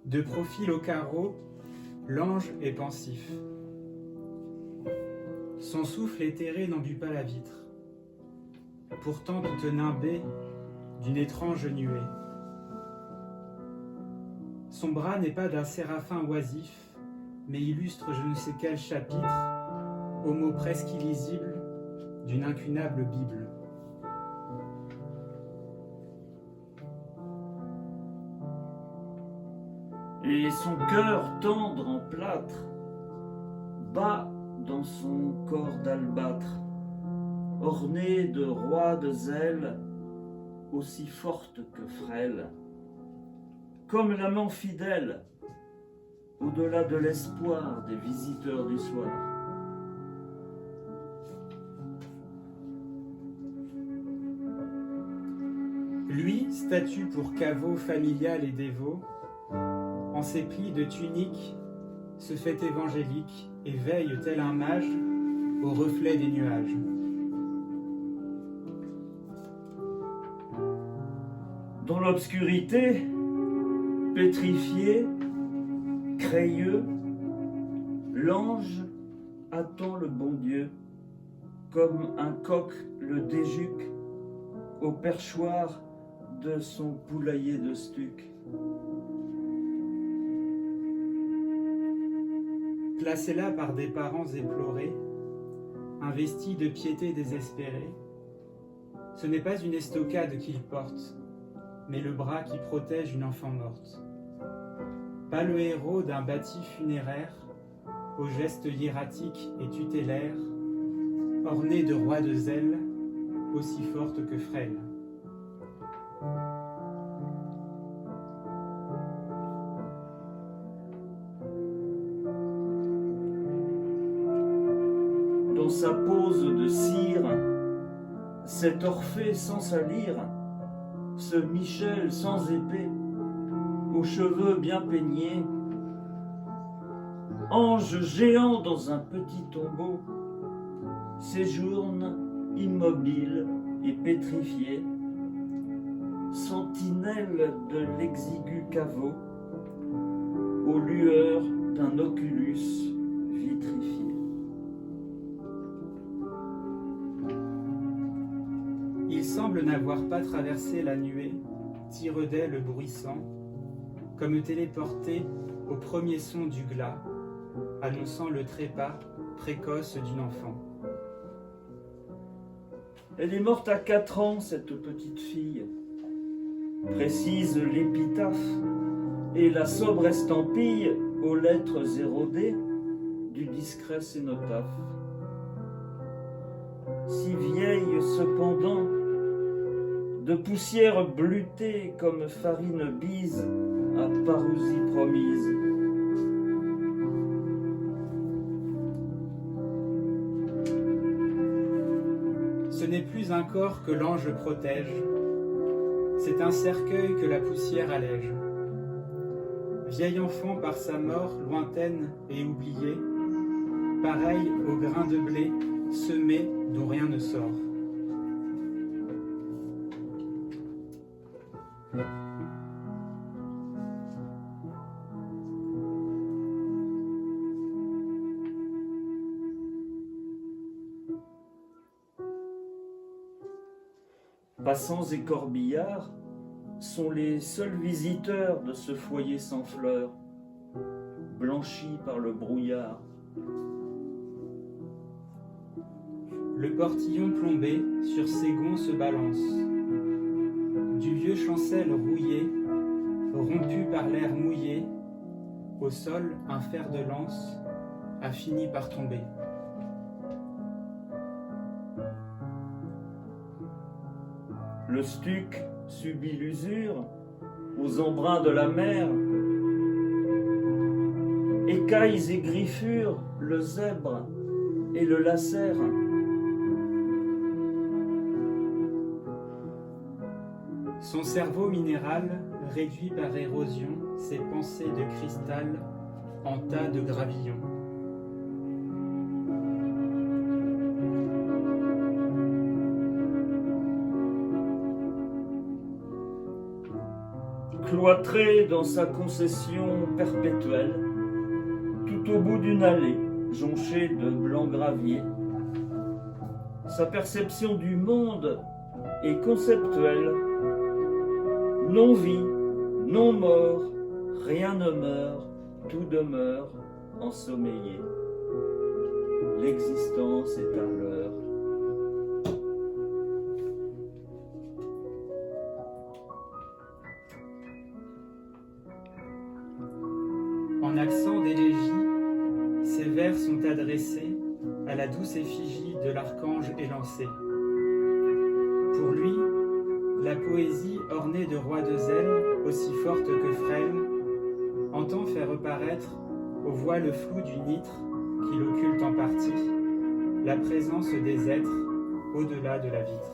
De profil au carreau, l'ange est pensif. Son souffle éthéré n'enduit pas la vitre, pourtant toute nimbée d'une étrange nuée. Son bras n'est pas d'un séraphin oisif, mais illustre je ne sais quel chapitre, aux mots presque illisibles d'une incunable Bible. Et son cœur tendre en plâtre bat dans son corps d'albâtre, orné de roides ailes aussi fortes que frêles, comme l'amant fidèle au-delà de l'espoir des visiteurs du soir. Lui, statue pour caveau familial et dévot, en ses plis de tunique, se fait évangélique et veille tel un mage au reflet des nuages. Dans l'obscurité, pétrifié, crayeux, l'ange attend le bon Dieu, comme un coq le déjuque au perchoir de son poulailler de stuc. Placé là par des parents éplorés, investi de piété désespérée, ce n'est pas une estocade qu'il porte, mais le bras qui protège une enfant morte. Pas le héros d'un bâti funéraire, aux gestes hiératiques et tutélaires, orné de rois de zèle, aussi forte que frêle. Dans sa pose de cire, cet Orphée sans salir, ce Michel sans épée, aux cheveux bien peignés, ange géant dans un petit tombeau, séjourne immobile et pétrifié, sentinelle de l'exigu caveau, aux lueurs d'un oculus vitrifié. Il semble n'avoir pas traversé la nuée, tire d'ailes bruissant, comme téléporté au premier son du glas, annonçant le trépas précoce d'une enfant. Elle est morte à 4 ans, cette petite fille, précise l'épitaphe et la sobre estampille aux lettres érodées du discret cénotaphe. Si vieille cependant, de poussière bleutée comme farine bise à parousie promise. Ce n'est plus un corps que l'ange protège, c'est un cercueil que la poussière allège. Vieil enfant par sa mort lointaine et oubliée, pareil au grain de blé semé dont rien ne sort. Passants et corbillards sont les seuls visiteurs de ce foyer sans fleurs, blanchi par le brouillard. Le portillon plombé sur ses gonds se balance. Du vieux chancel rouillé, rompu par l'air mouillé, au sol un fer de lance a fini par tomber. Le stuc subit l'usure aux embruns de la mer. Écailles et griffures le zèbre et le lacèrent. Son cerveau minéral réduit par érosion ses pensées de cristal en tas de gravillons. cloîtré dans sa concession perpétuelle, tout au bout d'une allée jonchée de blanc gravier. Sa perception du monde est conceptuelle. Non vie, non mort, rien ne meurt, tout demeure ensommeillé. L'existence est un leurre. En accent d'élégie, ces vers sont adressés à la douce effigie de l'archange élancé. Pour lui, la poésie ornée de rois de zèle, aussi forte que frêle, entend faire reparaître au voile flou du nitre qui l'occulte en partie, la présence des êtres au-delà de la vitre.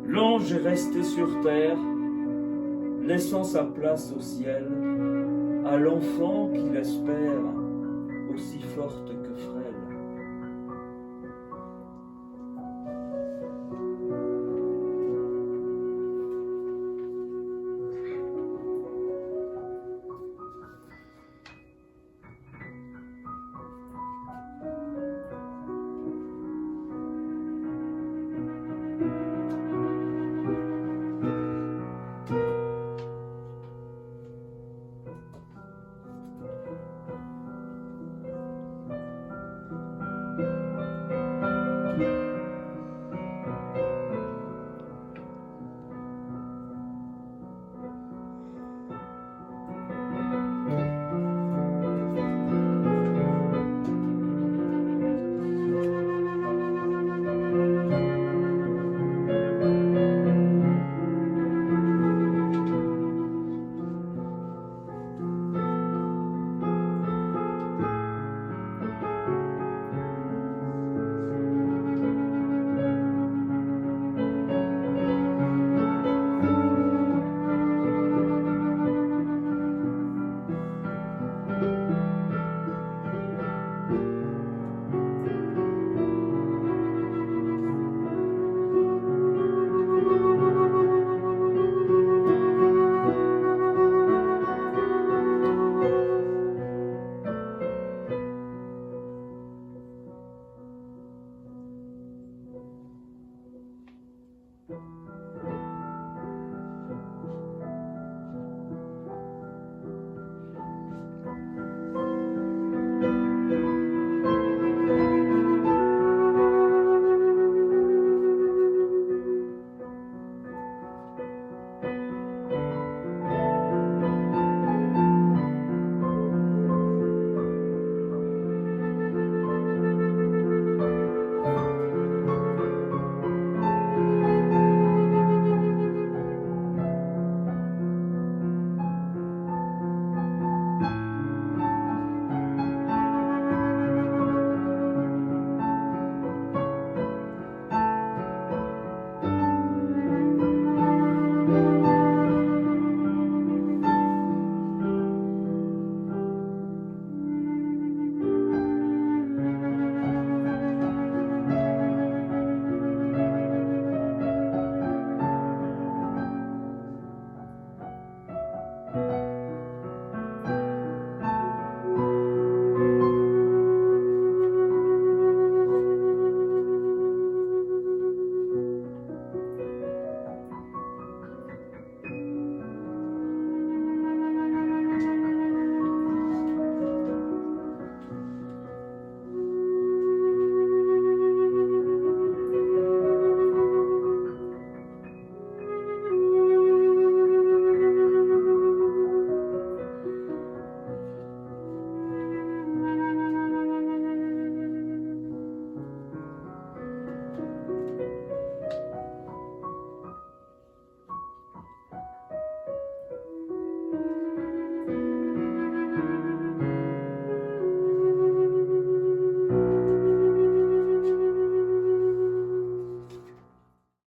L'ange est resté sur terre, laissant sa place au ciel à l'enfant qu'il espère, aussi forte que frêle.